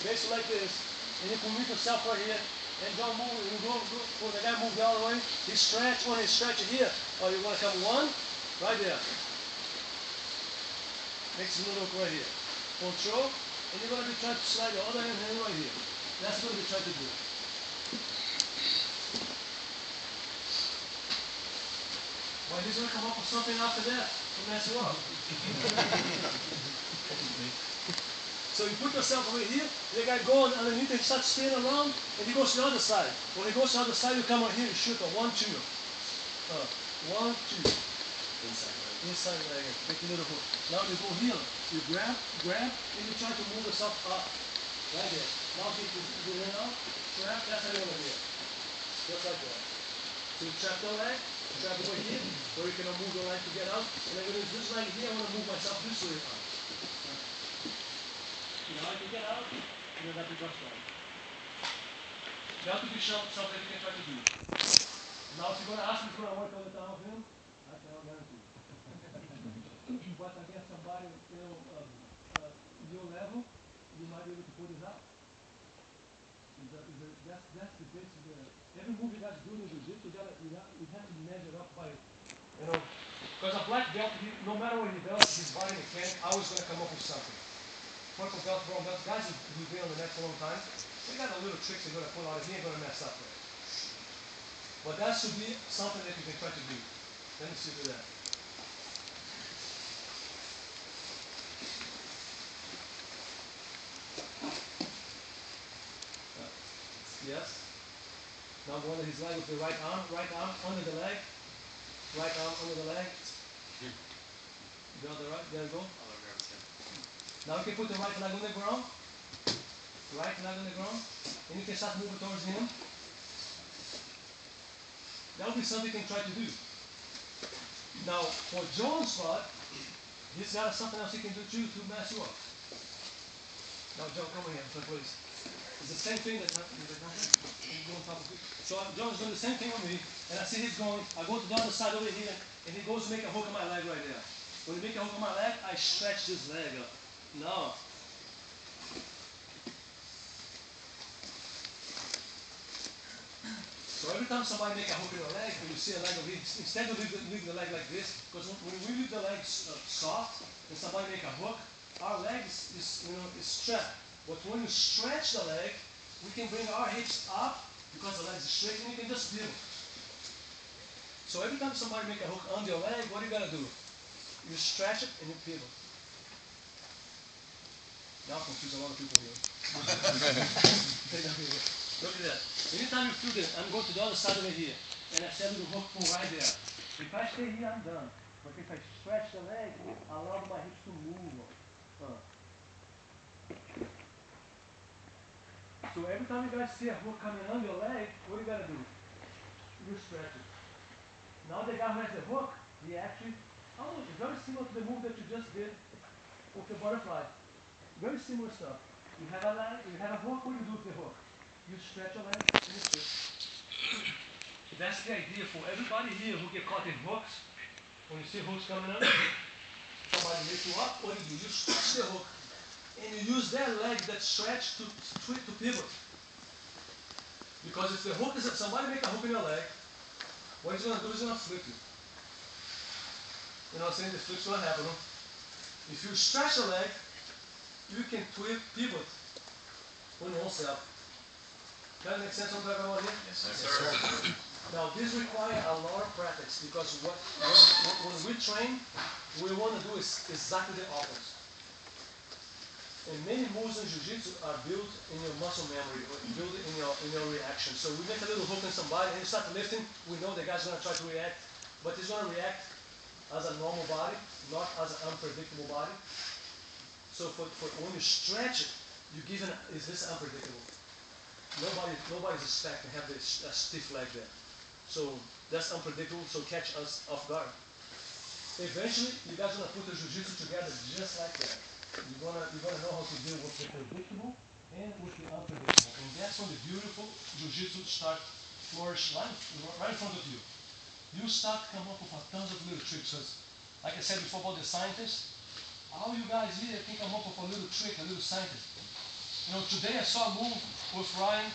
basically like this, and you can move yourself right here, and don't move, you go, when the guy moves the other way, he stretch, when he stretch it here, or you want to come one, right there. Makes a little look right here. Control, and you're going to be trying to slide the other hand right here. That's what we're trying to do. Well, he's going to come up with something after that to mess you up. So you put yourself over here, the guy goes underneath and starts spinning around, and he goes to the other side. When he goes to the other side, you come over here and shoot a 1, 2. 1, 2. Inside leg, make a little hook. Now you go here, you grab, and you try to move yourself up. Right there. Now keep the hand out, trap, that's how you want to do it. Just like that. So you trap the leg, trap over here, or you can move the leg to get out. And I'm going to use this leg here, I want to move myself this way out. Now I can get out, and then that's just right. That would be something you can try to do. Now if you're going to ask me for a work all the time of him, I cannot guarantee. But against somebody, your level, you might be able to pull this out. That's the basic. Every move you guys do in jiu-jitsu, you have to measure up by, because a black belt, no matter what he does, his body mechanic always going to come up with something. Purple belt, brown belt, guys who've been on the net for a long time, they got a little tricks they're going to pull out, and he ain't going to mess up with it. But that should be something that you can try to do. Let me see you do that. Yes. Now go under his leg with the right arm under the leg. Right arm under the leg. The other right, there you go. Now you can put the right leg on the ground. Right leg on the ground. And you can start moving towards him. That will be something you can try to do. Now, for John's part, he's got something else he can do too to mess you up. Now, John, come here, please. It's the same thing that's happening. So John's doing the same thing on me, and I see he's going, I go to the other side over here, and he goes to make a hook on my leg right there. When he makes a hook on my leg, I stretch this leg up. Now, so every time somebody makes a hook in your leg, and you see a leg of it, instead of leaving the leg like this, because when we leave the leg soft, and somebody makes a hook, our leg is strapped. But when you stretch the leg, we can bring our hips up because the leg is straight, and you can just pivot. So every time somebody makes a hook under your leg, what are you going to do? You stretch it and you pivot. Now I confuse a lot of people here. Look at that. Anytime you feel this, I'm going to the other side over here, and I set the hook pull right there. If I stay here, I'm done. But if I stretch the leg, I allow my hips to move. So every time you guys see a hook coming on your leg, what you got to do? You stretch it. Now the guy who has the hook, he actually, it's very similar to the move that you just did with the butterfly. Very similar stuff. You have a leg, you have a hook, what do you do with the hook? You stretch your leg and you stretch. That's the idea for everybody here who get caught in hooks. When you see hooks coming up, somebody lift you up, what do? You stretch the hook. And you use that leg, that stretch, to pivot. Because if the hook is, if somebody make a hook in your leg, what he's going to do is he's going to flip you. You know what I'm saying? The flip's going to happen. If you stretch the leg, you can pivot on yourself. Does that make sense what I'm talking about here? Yes, sir. Now this requires a lot of practice because when we train, we want to do is exactly the opposite. And many moves in jiu-jitsu are built in your muscle memory, or built in your reaction. So we make a little hook on somebody, and you start lifting, we know the guy's going to try to react, but he's going to react as a normal body, not as an unpredictable body. So for when you stretch it, you give it, is this unpredictable? Nobody's expecting to have a stiff leg there. So that's unpredictable, so catch us off guard. Eventually, you guys are going to put the jiu-jitsu together just like that. You're gonna know how to deal with the predictable and with the unpredictable. And that's when the beautiful jiu-jitsu start flourish right in front of you. You start to come up with tons of little tricks. Because, like I said before about the scientists, all you guys here can come up with a little trick, a little scientist. Today I saw a move with Ryan